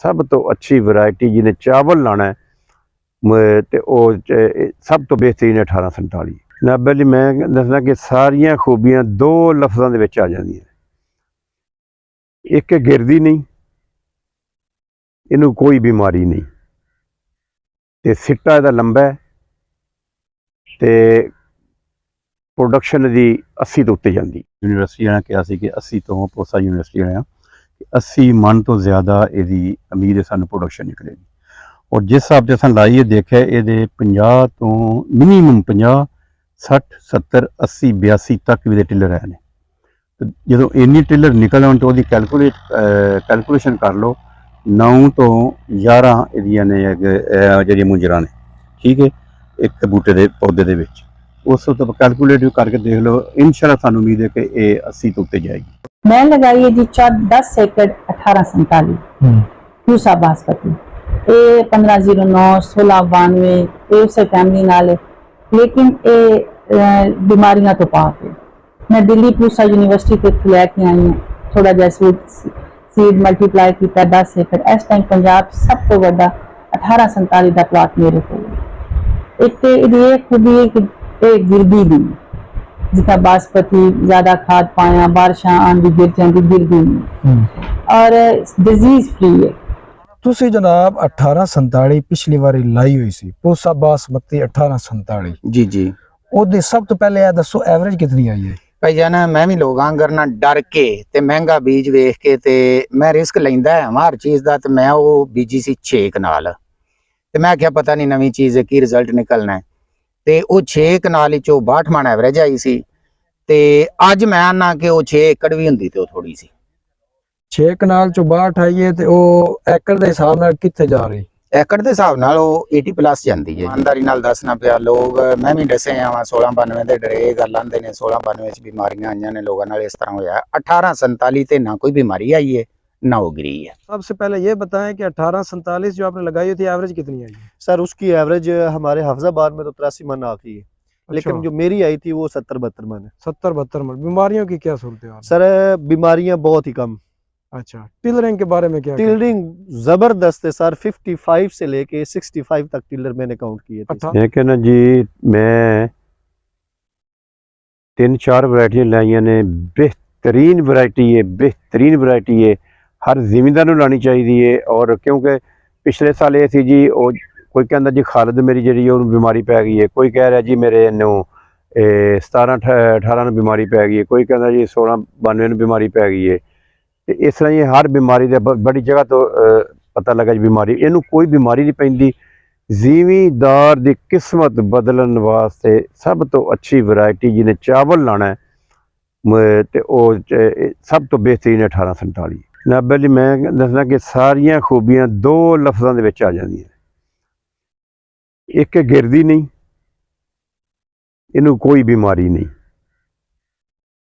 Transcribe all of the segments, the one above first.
सब तो अच्छी वैरायटी जिन्हें चावल लाना है तो सब तो बेहतरीन 1847। नाबे लई मैं दसना कि सारिया खूबियां दो लफ्ज़ों के विच आ जांदियां। एक गिरदी नहीं, इनू कोई बीमारी नहीं, तो सिट्टा इहदा लंबा है, तो प्रोडक्शन की 80 तो उत्ते जाती। यूनिवर्सिटी ने कहा कि 80 तो पोसा यूनिवर्सिटी ने 80 मन तो ज़्यादा यदी उम्मीद है सानू प्रोडक्शन निकलेगी। और जिस हिसाब से असां लाइए देखा ये 50 तो मिनीमम 50, 60, 70, 80, 82 तक भी टिलर है ने। तो जो इन्नी टिलर निकल आने तो कैलकुलेशन कर लो 9 तो 11 जी मुंजरा ने, ठीक है, एक बूटे के पौधे के विच। उस तो कैलकुलेट करके देख लो, इंशाल्लाह सानू उम्मीद है कि ये 80 तो उत्ते जाएगी। मैं लगाई है जी 10 एकड़ 1847 पूसा बासमती, ये 1509 1692 उस फैमिली नाल, लेकिन ये बीमारियां तो पाक है। मैं दिल्ली पूसा यूनिवर्सिटी से लैके आई हूँ, थोड़ा जहा सीड मल्टीप्लाई किया 10 एकड़। इस टाइम पंजाब सब तो बड़ा 1847 का प्लॉट मेरे को। एक तो ये खूबी है कि गिरदी नहीं, जितना बासमती ज्यादा खाद पाया बारिश आन भी गिर जाती, गिरदी नहीं, और डिजीज फ्री है। तुसी जनाब 1847 पिछली बारी लाई हुई सी पूसा बासमती 1847 जी जी। ओदी सब तो पहले दसो एवरेज कितनी आई है? भाई जाना मैं भी लोग आंगर ना डर के ते महंगा बीज वेख के ते मैं रिस्क लेंदा है हर चीज दा, ते मैं वो बीजी सी 6 कनाल, ते मैं क्या पता नहीं नवी चीज की रिजल्ट निकलना है, ते वो 6 कनाल 62 मन एवरेज आई सी। ते अज मैं आना कि वो 6 एकड़ भी हुंदी ते थोड़ी सी 6 कनाल 62 आई है, ते वो एकड़ दे हिसाब नाल कित्थे जा रही? एकड़ के हिसाब नाल 80 प्लस जाती है। ईमानदारी नाल दसना पिया, लोग मैं भी दसे आवा 1692 दे डरे गल आंदे ने, 1692 च बीमारियां आईयां ने लोगों नाल, इस तरह होया। 1847 ते ना कोई बीमारी आई है ना वो गिरी है। सबसे पहले ये बताएं कि 1847 जो आपने लगाई थी एवरेज कितनी आई है? सर उसकी एवरेज हमारे हफ्जाबाद में तो 83 मन आती है, लेकिन जो मेरी आई थी वो 70-72 मन है। 70-72 मन। बीमारियों की क्या सूरत है? सर बीमारियां बहुत ही कम। अच्छा, टिलरिंग के बारे में क्या? टिलरिंग जबरदस्त है सर, 55 से लेके 65 तक टिलर मैंने काउंट किए थे। मैं कहना जी मैं 3-4 वैरायटियां लाइया ने, बेहतरीन वैरायटी है, बेहतरीन वैरायटी है, हर जिमीदार नूं लानी चाहिए। और क्योंकि पिछले साल ये थी जी, कोई कहता जी खालद मेरी जी बीमारी पै गई है, कोई कह रहा जी मेरे नू 17-18 बीमारी पै गई है, कोई कहता जी 1692 बीमारी पै गई है। तो इस तरह ये हर बीमारी का बड़ी जगह तो पता लगा जी बीमारी, इनू कोई बीमारी नहीं पैंदी। जिमीदार की किस्मत बदलने वास्ते सब तो अच्छी वैरायटी जिन्हें चावल लाना है तो सब तो बेहतरीन 1847। नाबे लई मैं दसना कि सारिया खूबियां दो लफ्ज़ों के विच आ जांदियां। एक गिरदी नहीं, इनू कोई बीमारी नहीं,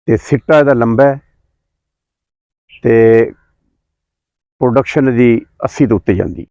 तो सिट्टा इहदा लंबा है, तो प्रोडक्शन की 80 तो उत्ते जाती।